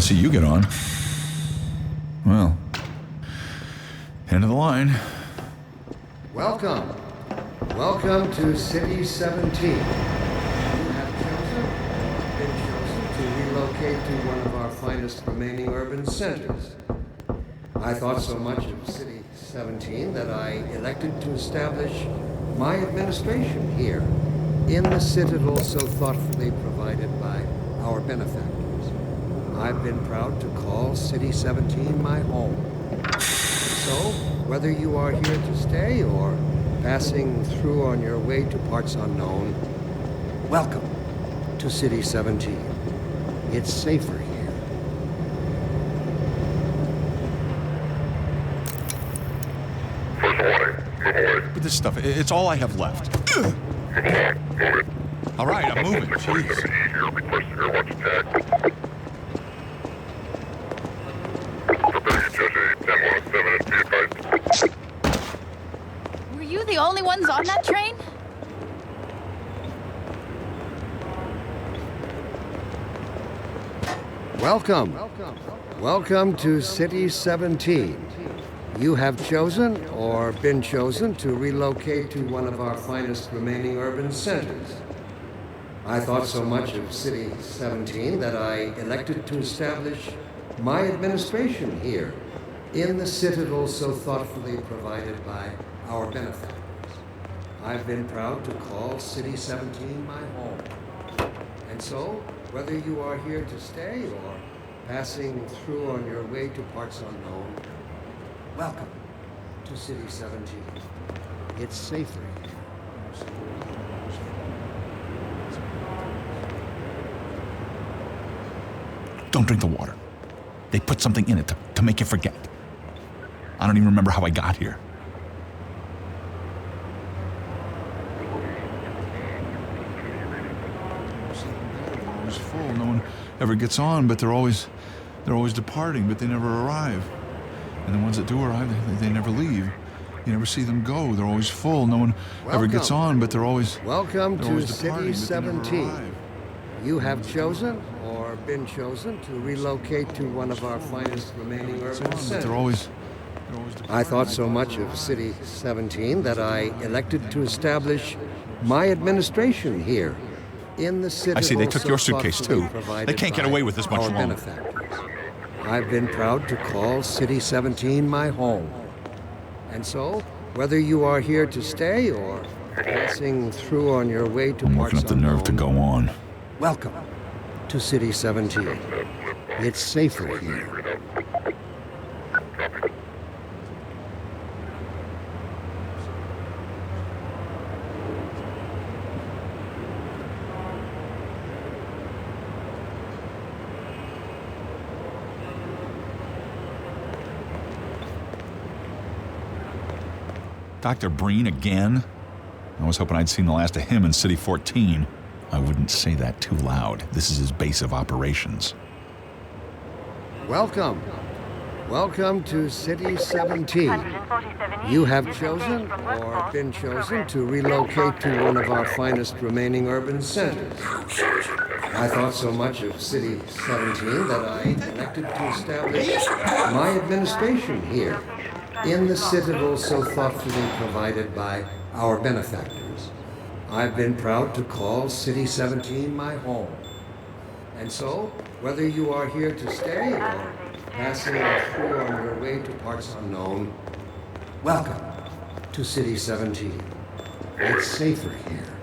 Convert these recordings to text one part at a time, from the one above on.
see you get on. Well, end of the line. Welcome. Welcome to City 17. You have been chosen to relocate to one of our finest remaining urban centers. I thought so much of City 17 that I elected to establish my administration here in the citadel so thoughtfully provided by our benefactors. I've been proud to call City 17 my home. So, whether you are here to stay or passing through on your way to parts unknown, welcome to City 17. It's safer here. But this stuff, it's all I have left. All right, I'm moving. Jeez. Were you the only ones on that train? Welcome. Welcome to City 17. You have chosen or been chosen to relocate to one of our finest remaining urban centers. I thought so much of City 17 that I elected to establish my administration here in the citadel so thoughtfully provided by our benefactors. I've been proud to call City 17 my home. And so, whether you are here to stay or passing through on your way to parts unknown, welcome to City 17. It's safer here. Don't drink the water. They put something in it to make you forget. I don't even remember how I got here. They're always full. No one ever gets on, but they're always departing, but they never arrive. And the ones that do arrive, they never leave. You never see them go. They're always full. No one ever gets on, but they're always Welcome to always City 17. You have chosen or been chosen to relocate to one of our finest remaining urban centers. They're always I thought so much of City 17 that I elected to establish my administration here in the citadel. I see they took so your suitcase too. thoughtfully provided They can't get by away with this much our longer. benefactors. I've been proud to call City 17 my home. And so, whether you are here to stay or passing through on your way to I'm parts working up the nerve to unknown, go on. welcome to City 17. It's safer here. Dr. Breen again? I was hoping I'd seen the last of him in City 14. I wouldn't say that too loud. This is his base of operations. Welcome. Welcome to City 17. You have chosen or been chosen to relocate to one of our finest remaining urban centers. I thought so much of City 17 that I elected to establish my administration here in the citadel so thoughtfully provided by our benefactors. I've been proud to call City 17 my home. And so, whether you are here to stay or passing through on your way to parts unknown, welcome to City 17. It's safer here.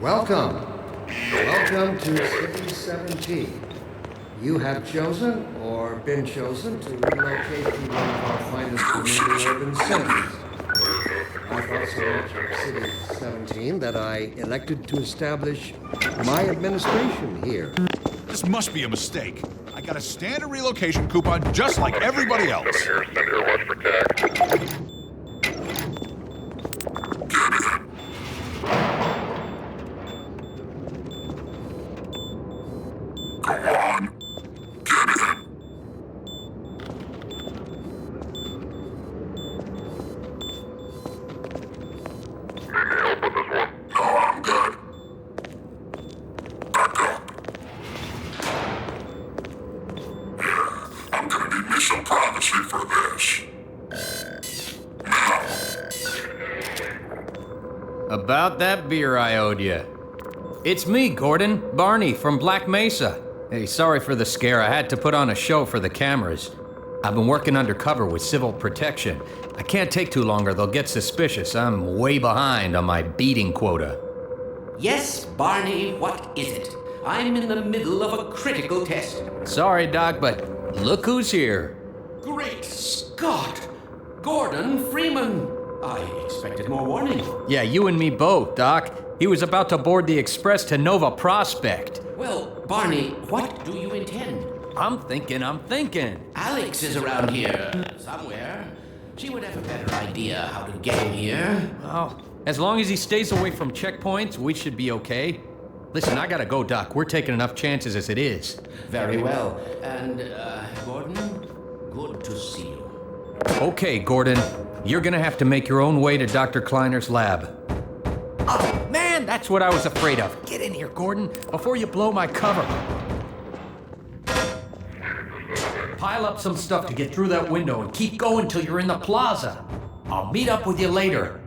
Welcome. Welcome to City 17. You have chosen or been chosen to relocate to one of our finest remaining urban centers. I thought so much of City 17 that I elected to establish my administration here This must be a mistake. I got a standard relocation coupon just like everybody else. Here, send your watch for tag. About that beer I owed you. It's me, Gordon, Barney from Black Mesa. Hey, sorry for the scare. I had to put on a show for the cameras. I've been working undercover with civil protection. I can't take too long or they'll get suspicious. I'm way behind on my beating quota. Yes, Barney, what is it? I'm in the middle of a critical test. Sorry, Doc, but look who's here. Great Scott! Gordon Freeman! I expected more warning. Yeah, you and me both, Doc. He was about to board the express to Nova Prospect. Well, Barney, what do you intend? I'm thinking. Alex is around here somewhere. She would have a better idea how to get him here. Well, as long as he stays away from checkpoints, we should be okay. Listen, I gotta go, Doc. We're taking enough chances as it is. Very well. And, Gordon, good to see you. Okay, Gordon. You're gonna have to make your own way to Dr. Kleiner's lab. Oh, man, that's what I was afraid of. Get in here, Gordon, before you blow my cover. Pile up some stuff to get through that window and keep going till you're in the plaza. I'll meet up with you later.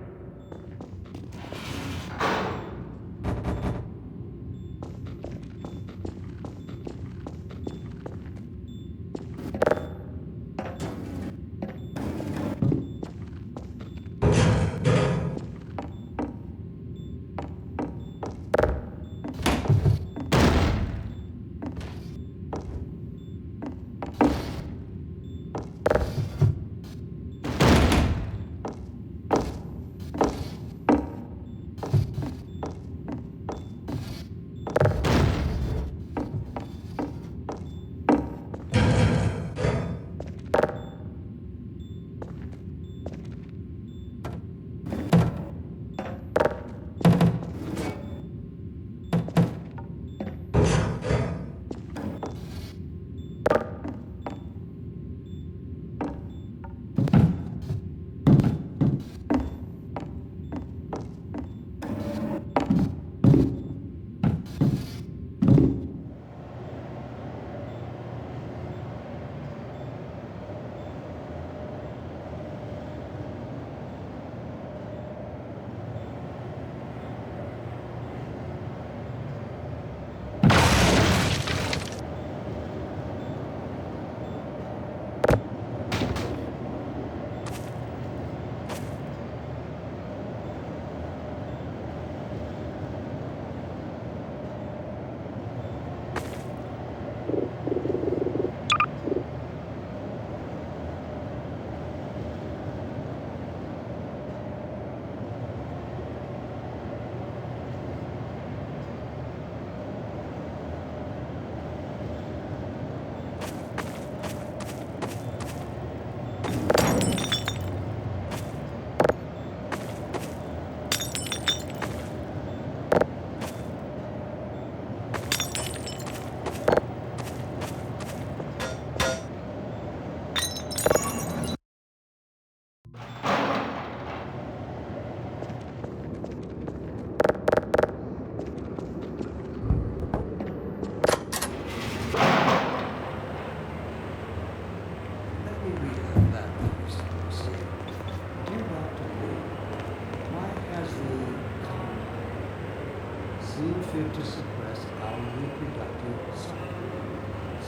Seen fit to suppress our reproductive cycle.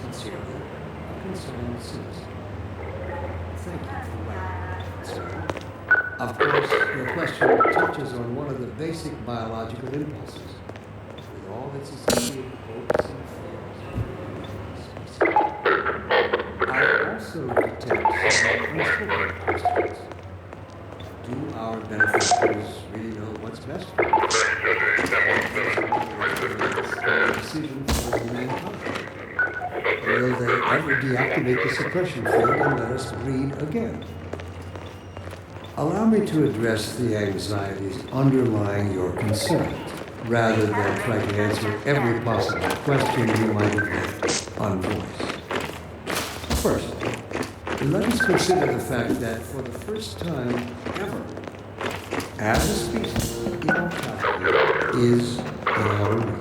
Sincerely, a concerned citizen. Thank you for writing, sir. Of course, your question touches on one of the basic biological impulses, with all its associated hopes and fears. I also detect some unspoken questions. Do our benefactors really know what's best for us? Decision for mankind. Will they ever deactivate the suppression field and let us breed again? Allow me to address the anxieties underlying your concerns, rather than try to answer every possible question you might have left unvoiced. First, let us consider the fact that for the first time ever, as a species, immortality is in our reach.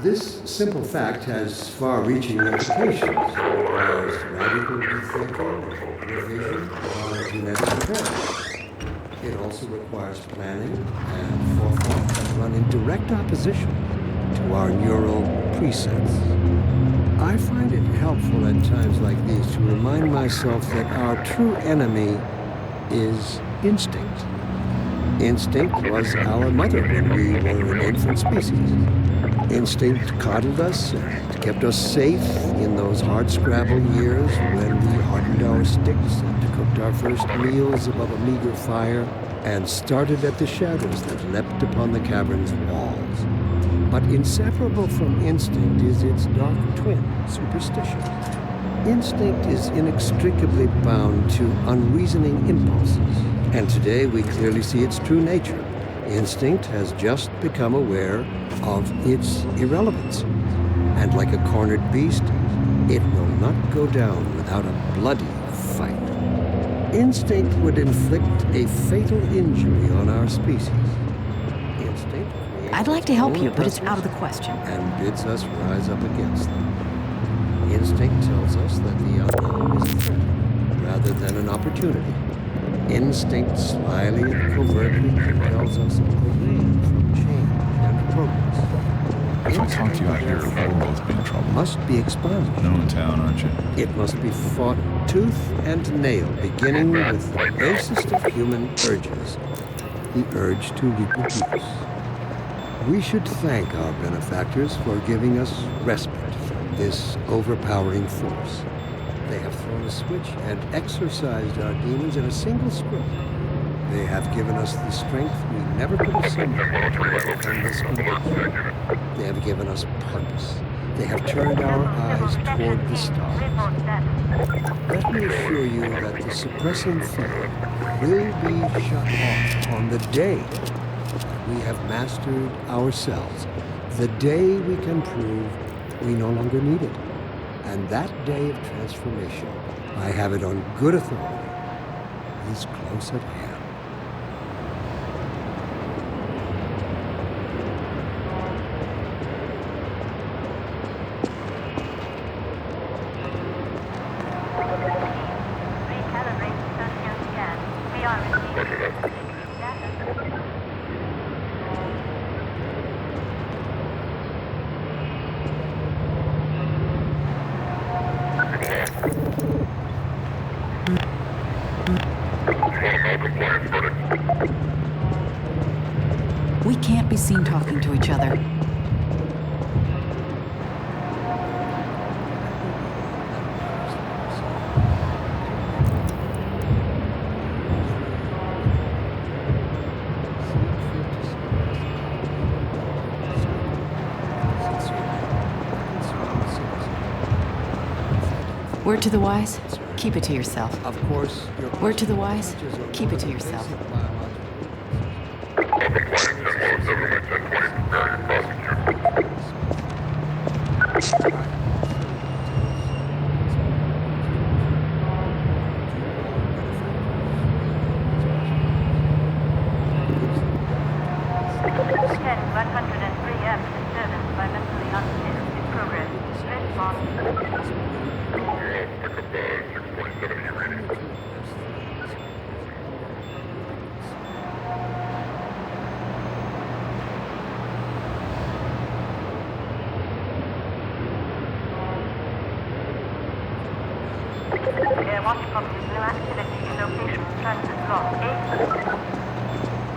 This simple fact has far-reaching implications. It requires radical rethinking, revision of our genetic imperative. It also requires planning and forethought that run in direct opposition to our neural presets. I find it helpful at times like these to remind myself that our true enemy is instinct. Instinct was our mother when we were an infant species. Instinct coddled us and kept us safe in those hardscrabble years when we hardened our sticks and cooked our first meals above a meager fire and started at the shadows that leapt upon the cavern's walls. But inseparable from instinct is its dark twin, superstition. Instinct is inextricably bound to unreasoning impulses, and today we clearly see its true nature. Instinct has just become aware of its irrelevance, and like a cornered beast, it will not go down without a bloody fight. Instinct would inflict a fatal injury on our species. Instinct creates I'd like to its help own you, but it's out of the oppressors question. and bids us rise up against them. Instinct tells us that the unknown is a threat rather than an opportunity. Instinct slyly and covertly compels us away from change and progress. If I talk to you out here, we'll both be in trouble. Must be expunged. No in town, aren't you? It must be fought tooth and nail, beginning with the basest of human urges, the urge to reproduce. We should thank our benefactors for giving us respite from this overpowering force. They have thrown a switch and exorcised our demons in a single stroke. They have given us the strength we never could have summoned to overcome this condition. They have given us purpose. They have turned our eyes toward the stars. Let me assure you that the suppressing field will be shut off on the day that we have mastered ourselves, the day we can prove we no longer need it. And that day of transformation, I have it on good authority, is close at hand. We can't be seen talking to each other. Word to the wise, keep it to yourself. Of course, your Word to the wise, keep it to yourself.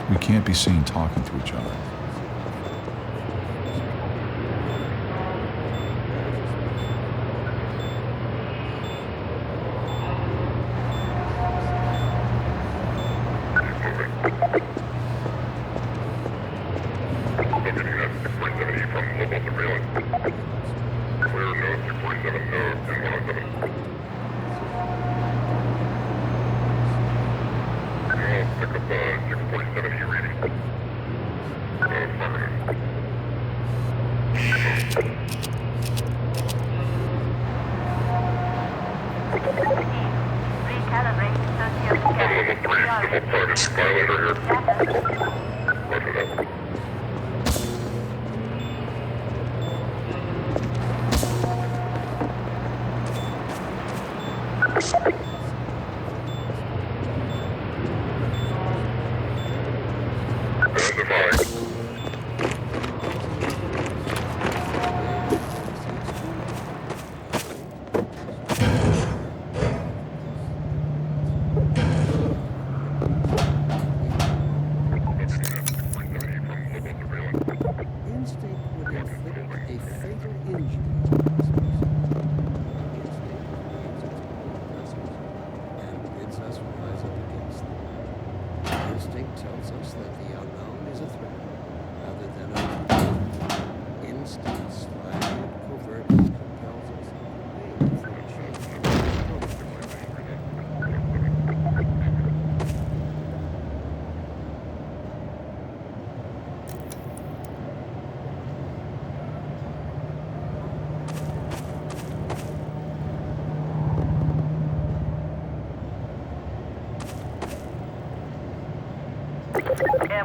We can't be seen talking to each other. Clear node 647 node. Instinct would inflict a fatal injury and bids us rise up against them. Instinct tells us that the unknown is a threat rather than a instinct, sly and covert, compels us away from change.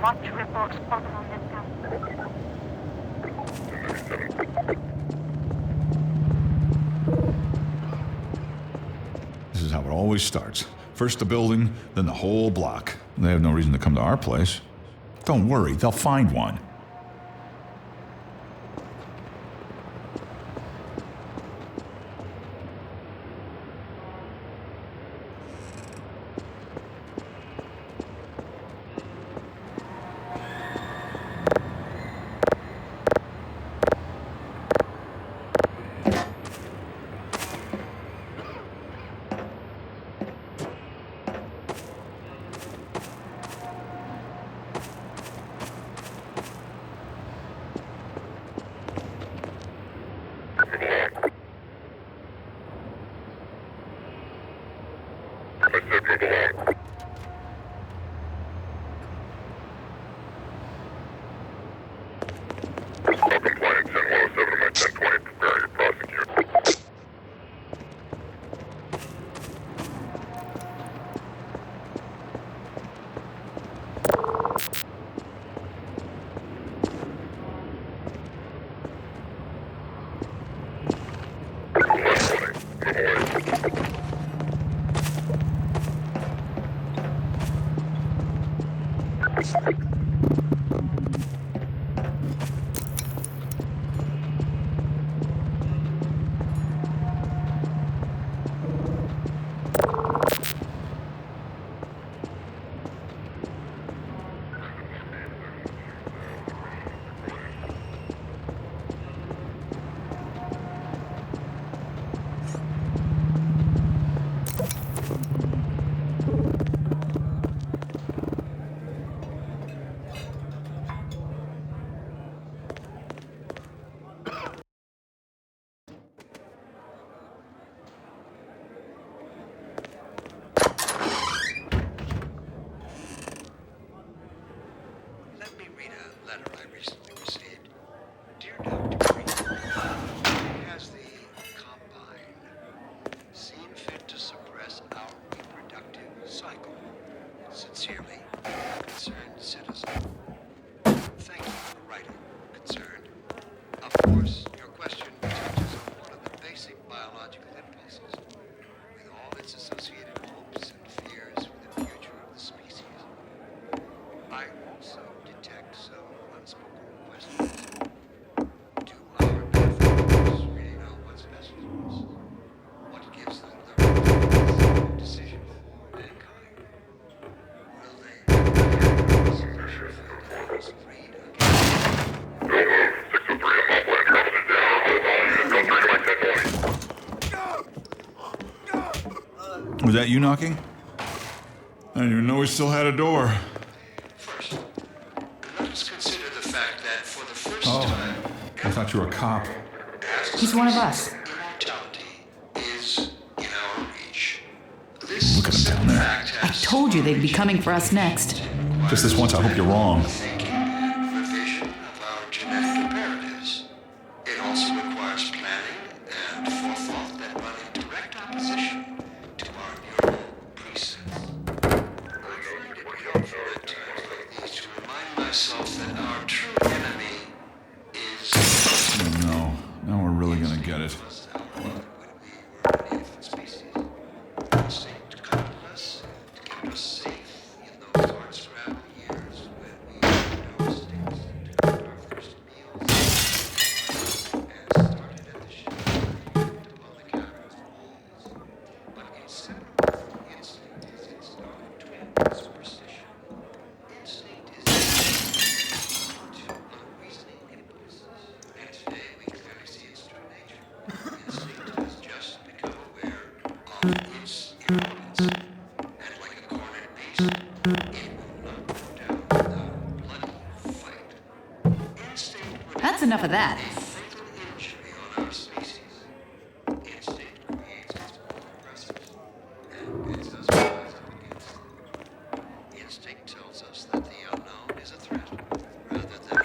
Watch reports spotted on this camp. This is how it always starts. First the building, then the whole block. They have no reason to come to our place. Don't worry, they'll find one. Compliance 10-107 to my 10-20, prepare to prosecute. Let me read a letter I recently received. Dear Dr. Freeman, has the Combine seen fit to suppress our reproductive cycle? Sincerely, concerned citizen. Thank you for writing, concerned. Of course, your question touches on one of the basic biological impulses, with all its associated hopes and fears for the future of the species. I also detect some unspoken questions. Do our benefactors really know what's best for us? What gives them the right to decision for mankind? Will they ever fulfill their freedom? Was that you knocking? I didn't even know we still had a door. First, let us consider the fact that for the first Oh, time, I thought you were a cop. He's one of us. immortality is in our reach. This Look at him down simple there. fact I has told you they'd be coming for us next. Just this once, I hope you're wrong. thinking and revision of our genetic imperatives. It also requires planning and forethought that run in direct opposition to our neural precepts. I find it helpful at myself that our true enemy is... Oh, no. Now we're really gonna get it. That's enough of that. Instinct tells us that the unknown is a threat, rather than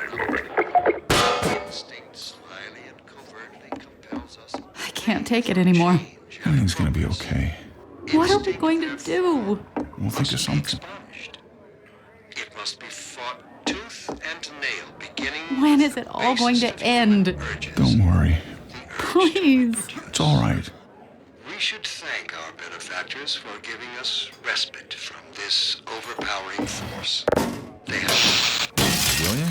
instinct slyly and covertly compels us. I can't take it anymore. Everything's gonna be okay. What are we going to do? We'll think of something. It must be fought tooth and nail, beginning. When is it all going to end? Don't worry. Please. It's all right. We should thank our benefactors for giving us respite from this overpowering force. They have... Will you?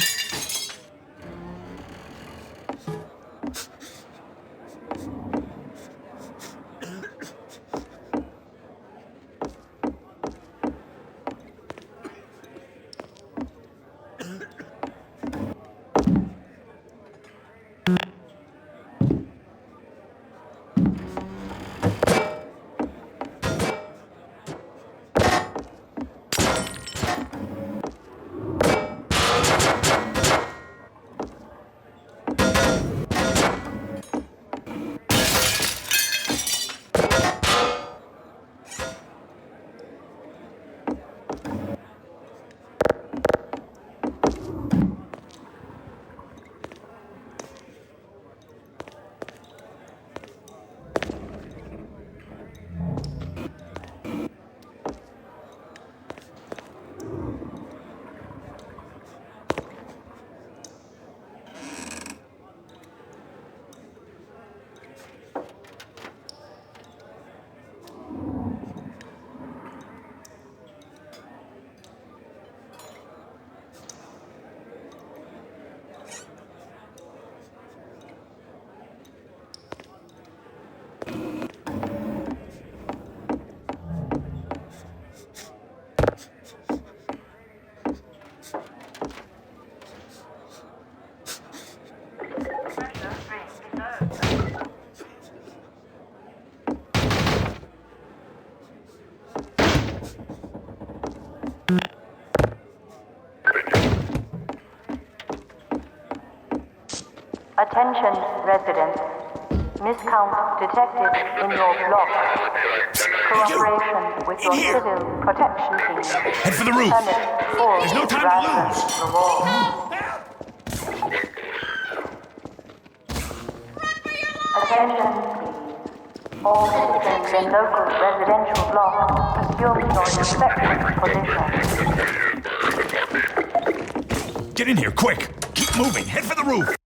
Attention, residents. Miscount detected in your block. Cooperation with your civil protection team. Head for the roof. There's no time to lose. Attention, please. All citizens in local residential blocks assume your respective position. Get in here, quick! Keep moving! Head for the roof!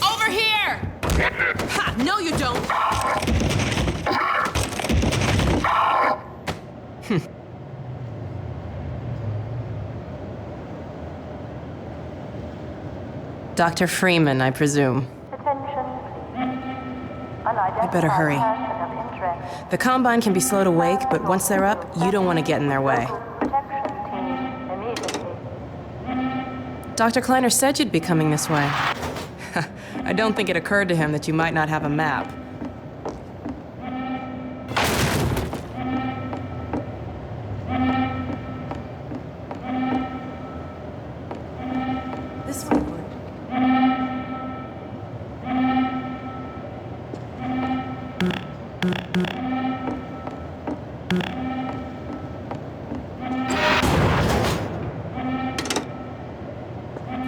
Over here! Ha! No, you don't! Dr. Freeman, I presume. Attention, please. You better hurry. Person of interest. The Combine can be slow to wake, but once they're up, you don't want to get in their way. Protection team, immediately. Dr. Kleiner said you'd be coming this way. I don't think it occurred to him that you might not have a map. This one would.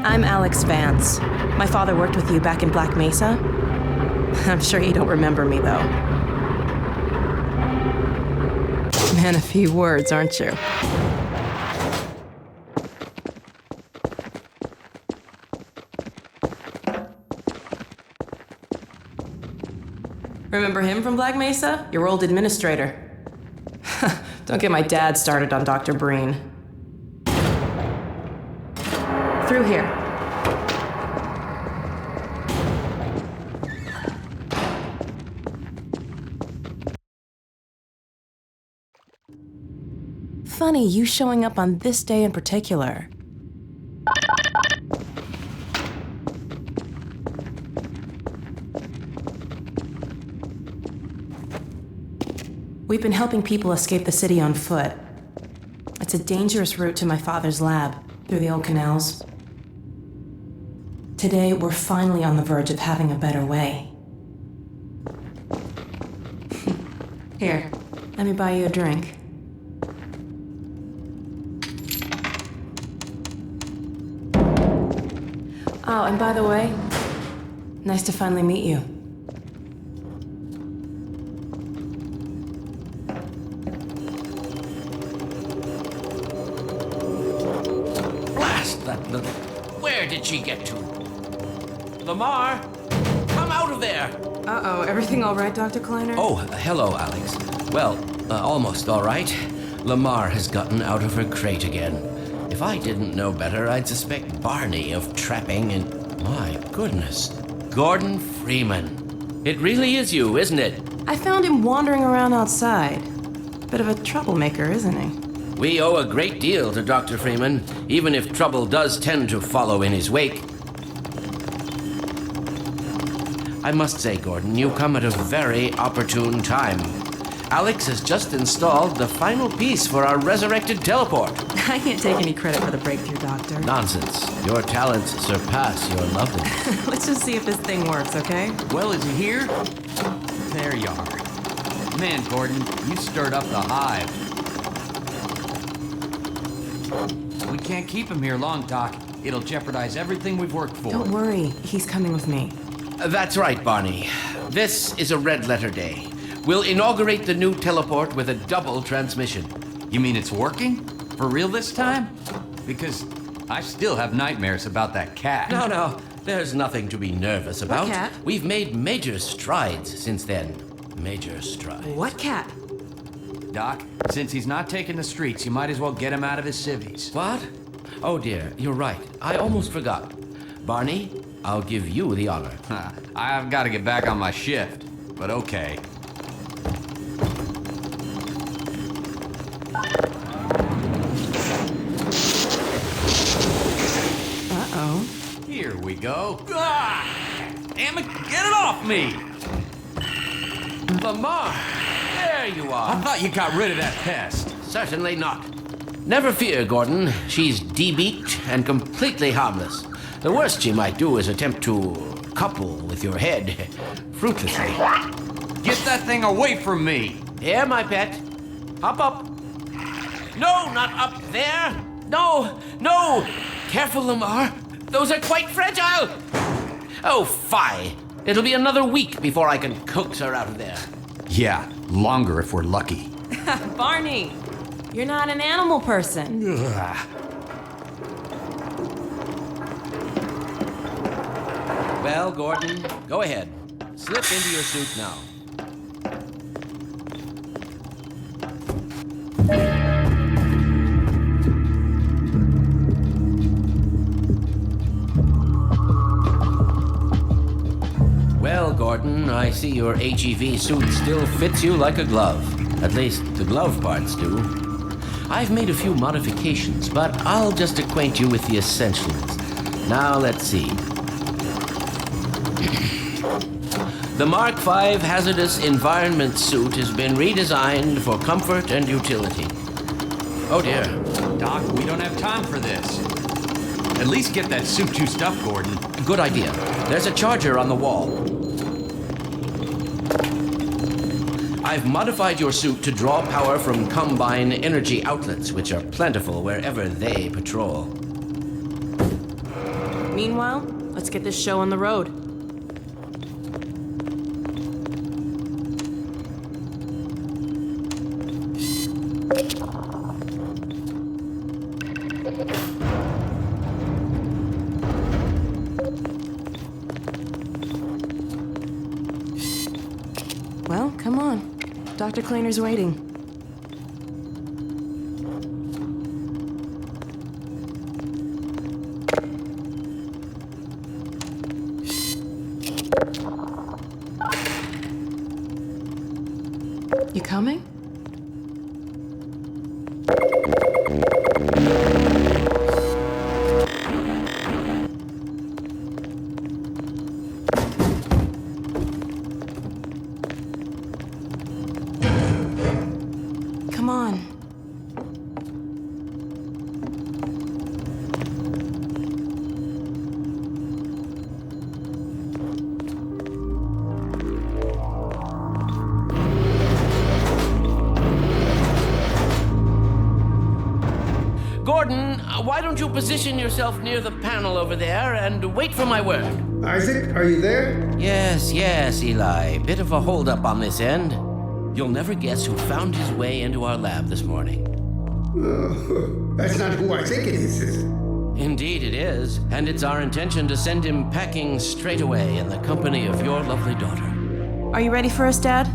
I'm Alex Vance. My father worked with you back in Black Mesa. I'm sure you don't remember me, though. Man, a few words, aren't you? Remember him from Black Mesa? Your old administrator. Don't get my dad started on Dr. Breen. Through here. Funny, you showing up on this day in particular. We've been helping people escape the city on foot. It's a dangerous route to my father's lab, through the old canals. Today, we're finally on the verge of having a better way. Here, let me buy you a drink. Oh, and by the way, nice to finally meet you. Blast that little... Where did she get to? Lamar, come out of there! Uh-oh, everything all right, Dr. Kleiner? Oh, hello, Alex. Well, almost all right. Lamar has gotten out of her crate again. If I didn't know better, I'd suspect Barney of trapping and... My goodness. Gordon Freeman. It really is you, isn't it? I found him wandering around outside. Bit of a troublemaker, isn't he? We owe a great deal to Dr. Freeman, even if trouble does tend to follow in his wake. I must say, Gordon, you come at a very opportune time. Alex has just installed the final piece for our resurrected teleport. I can't take any credit for the breakthrough, Doctor. Nonsense. Your talents surpass your loveliness. Let's just see if this thing works, okay? Well, is he here? There you are. Man, Gordon, you stirred up the hive. We can't keep him here long, Doc. It'll jeopardize everything we've worked for. Don't worry, he's coming with me. That's right, Barney. This is a red letter day. We'll inaugurate the new teleport with a double transmission. You mean it's working? For real this time? Because I still have nightmares about that cat. No, there's nothing to be nervous about. What cat? We've made major strides since then. Major strides. What cat? Doc, since he's not taking the streets, you might as well get him out of his civvies. What? Oh dear, you're right. I almost forgot. Barney, I'll give you the honor. I've got to get back on my shift, but okay. Uh-oh. Here we go. Ah! Damn it, get it off me! Lamar, there you I are. thought you got rid of that pest. Certainly not. Never fear, Gordon. She's debeaked and completely harmless. The worst she might do is attempt to couple with your head, fruitlessly. Get that thing away from me! Here, my pet. Hop up. No, not up there. No. Careful, Lamar. Those are quite fragile. Oh, fie. It'll be another week before I can coax her out of there. Yeah, longer if we're lucky. Barney! You're not an animal person. Well, Gordon, go ahead. Slip into your suit now. Well, Gordon, I see your HEV suit still fits you like a glove. At least the glove parts do. I've made a few modifications, but I'll just acquaint you with the essentials. Now, let's see. The Mark V Hazardous Environment suit has been redesigned for comfort and utility. Oh dear. Doc, we don't have time for this. At least get that suit juiced up, Gordon. Good idea. There's a charger on the wall. I've modified your suit to draw power from Combine energy outlets, which are plentiful wherever they patrol. Meanwhile, let's get this show on the road. Well, come on. Dr. Kleiner waiting. You coming? Come on. Gordon, why don't you position yourself near the panel over there and wait for my word? Isaac, are you there? Yes, Eli. Bit of a holdup on this end. You'll never guess who found his way into our lab this morning. That's not who I think it is it? Indeed it is, and it's our intention to send him packing straight away in the company of your lovely daughter. Are you ready for us, Dad?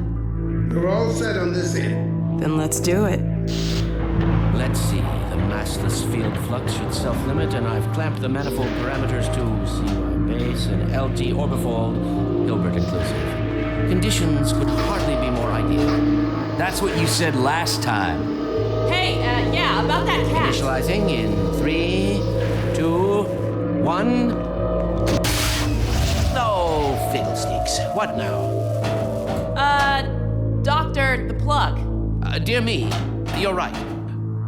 We're all set on this end. Then let's do it. Let's see. The massless field flux should self-limit, and I've clamped the manifold parameters to CY base and LT orbifold, Hilbert inclusive. Conditions could hardly be more ideal. That's what you said last time. Hey, yeah, about that cat. Initializing in 3, 2, 1. Oh, fiddlesticks. What now? Doctor, the plug. Dear me, you're right.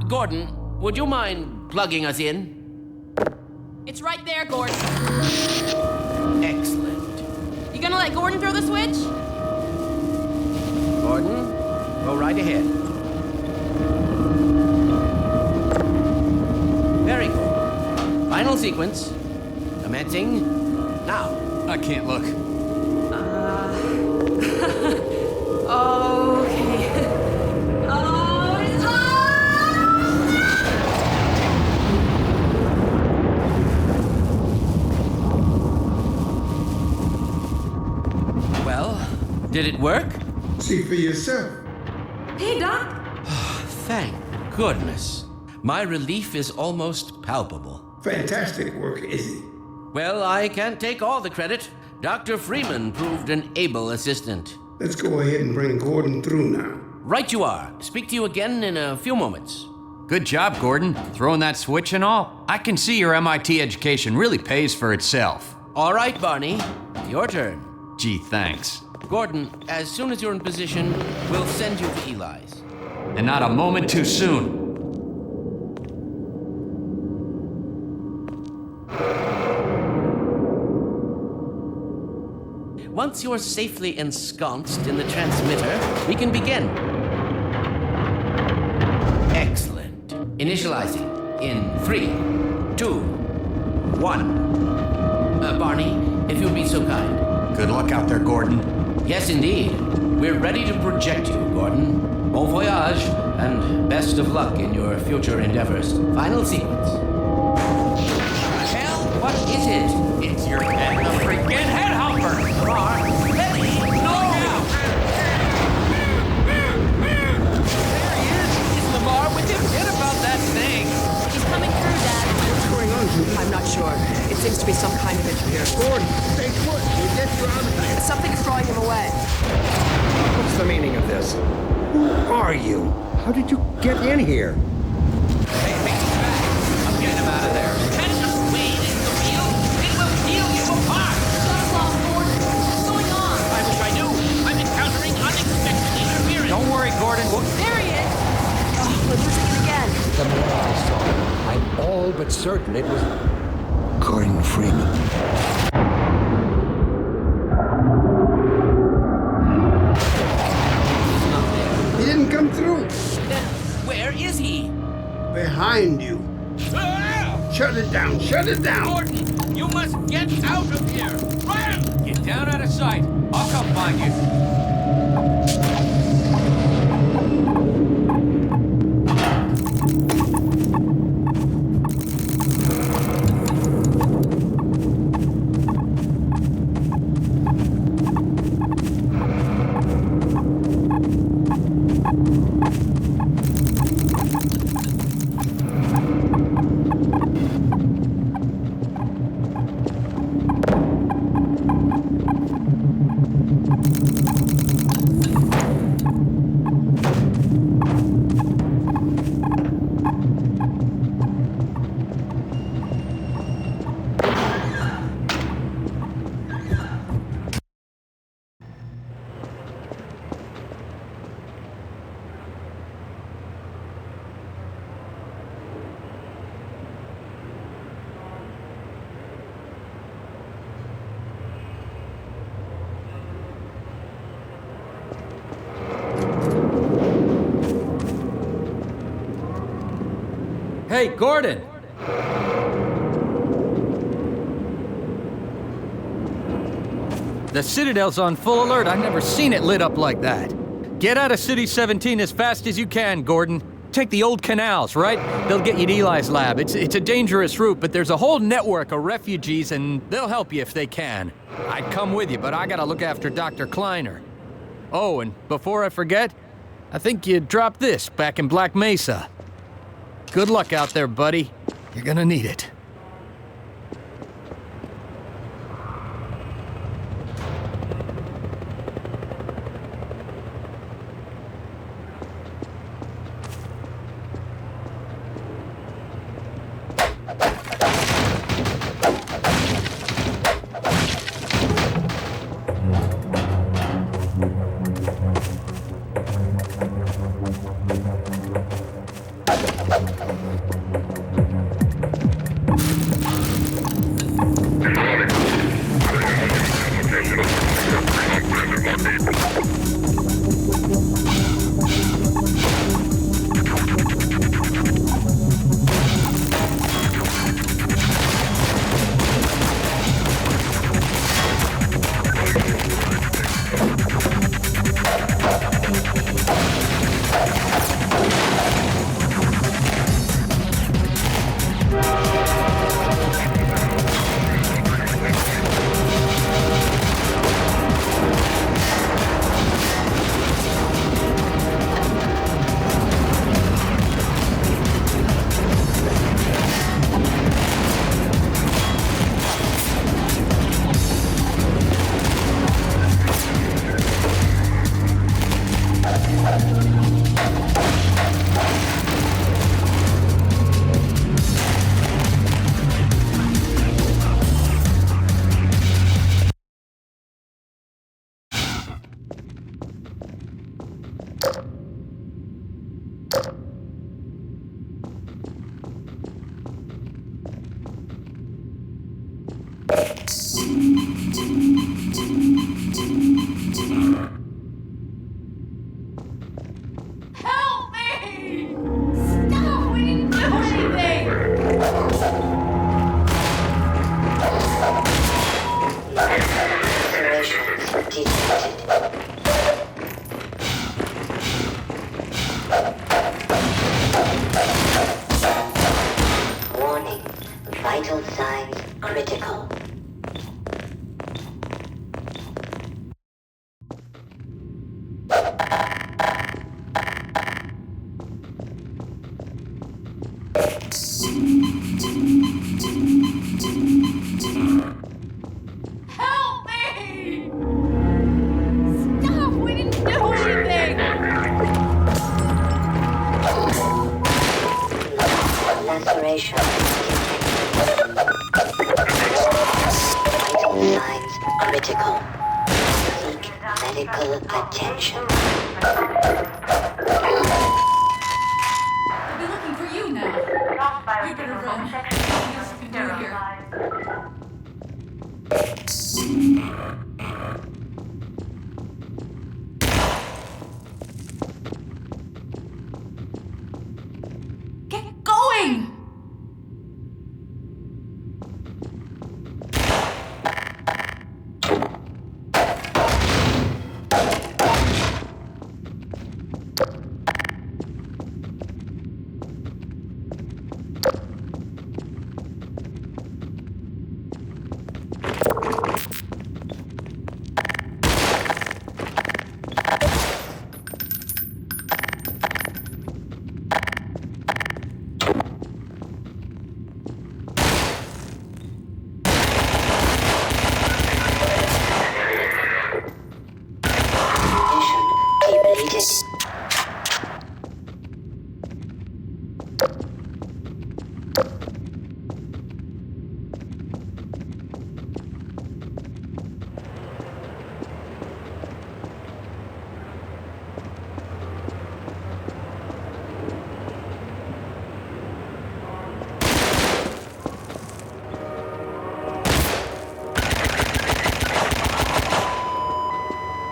Gordon, would you mind plugging us in? It's right there, Gordon. Excellent. You gonna let Gordon throw the switch? Gordon, go right ahead. Very good. Final sequence. Commencing now. I can't look. Okay. Well, did it work? See for yourself. Hey, Doc. Thank goodness. My relief is almost palpable. Fantastic work, Izzy. Well, I can't take all the credit. Dr. Freeman proved an able assistant. Let's go ahead and bring Gordon through now. Right you are. Speak to you again in a few moments. Good job, Gordon. Throwing that switch and all. I can see your MIT education really pays for itself. All right, Barney. Your turn. Gee, thanks. Gordon, as soon as you're in position, we'll send you to Eli's. And not a moment too soon. Once you're safely ensconced in the transmitter, we can begin. Excellent. Initializing in 3, 2, 1. Barney, if you'd be so kind. Good luck out there, Gordon. Yes, indeed. We're ready to project you, Gordon. Bon voyage, and best of luck in your future endeavors. Final sequence. Hell, what is it? It's your head, the freaking head humper! Lamar, Letty, no! There he is! Is Lamar with him? Forget about that thing! He's coming through, Dad. What's going on, Judy? I'm not sure. It seems to be some kind of interference. Gordon, stay put. You get your arm tight. Something is drawing him away. What's the meaning of this? Who are you? How did you get in here? Hey, make it back. I'm getting him out of there. Catch the weight in the wheel! It will peel you apart! Shut off, Gordon. What's going on? I wish I knew! I'm encountering unexpected interference! Don't worry, Gordon. There he is. Oh, we're losing it again. The more I saw, I'm all but certain it was Gordon Freeman. He didn't come through. Then where is he? Behind you. Shut it down. Shut it down. Gordon, you must get out of here! Run! Get down out of sight. I'll come find you. Hey, Gordon! The Citadel's on full alert. I've never seen it lit up like that. Get out of City 17 as fast as you can, Gordon. Take the old canals, right? They'll get you to Eli's lab. It's a dangerous route, but there's a whole network of refugees, and they'll help you if they can. I'd come with you, but I gotta look after Dr. Kleiner. Oh, and before I forget, I think you dropped this back in Black Mesa. Good luck out there, buddy. You're gonna need it. Vital signs critical. Help me! Stop! We didn't do anything! Laceration. Vital signs critical. Seek medical attention. I'll be looking for you now. You better run. Nothing else you can do here. Get going!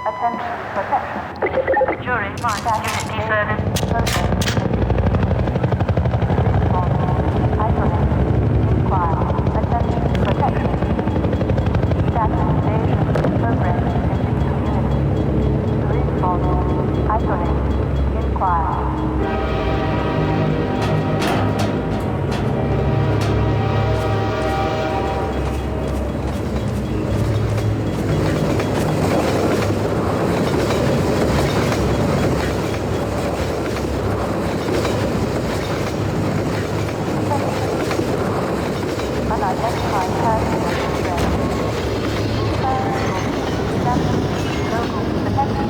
Attention, protection. Jury, statutory service, isolate, inquire. Attention, protection. Statutorization program in community. Isolate, inquire. Unidentified person of interest. Local protection.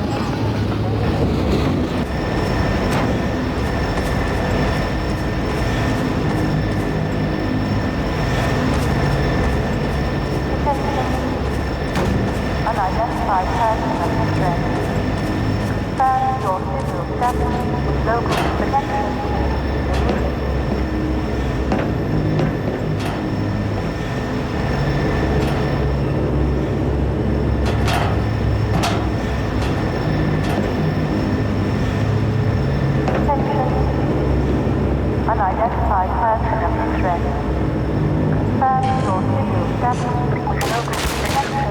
Unidentified person of interest. Confirm your civil status with local protection. Unidentified person of interest. Confirm your civil status with local protection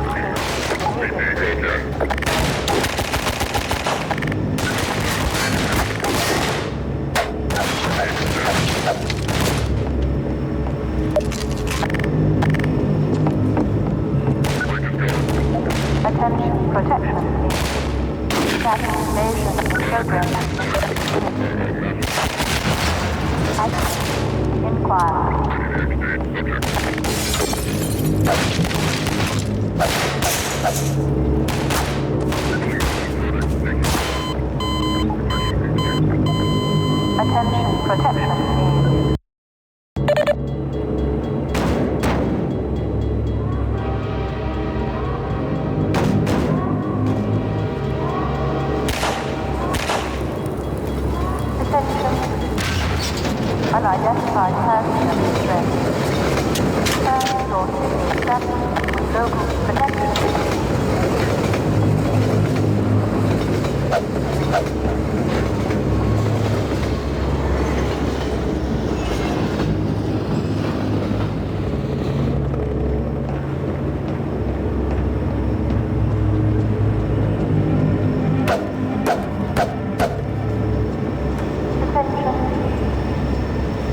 Attention, protection. Stabilization program. Inquire. Attention, protection needs. Unidentified person of interest. Turn your civil status with local protection.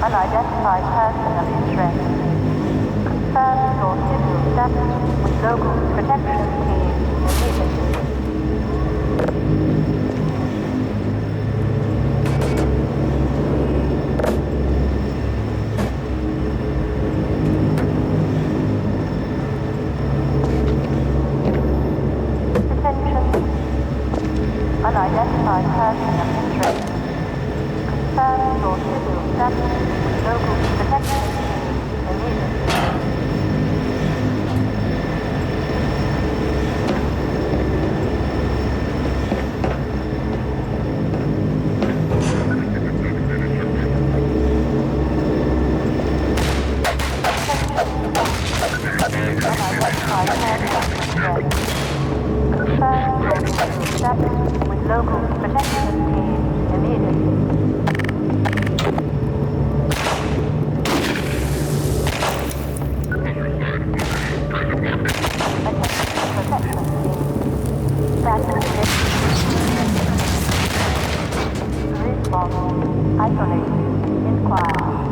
Unidentified person of interest. Confirm your civil status with local protection team immediately. Unidentified person of interest. Confirm your civil status with local protection team immediately. Unidentified person of interest. Confirm your civil status with local protection team immediately. Protection team. Status response. Isolate. Inquire.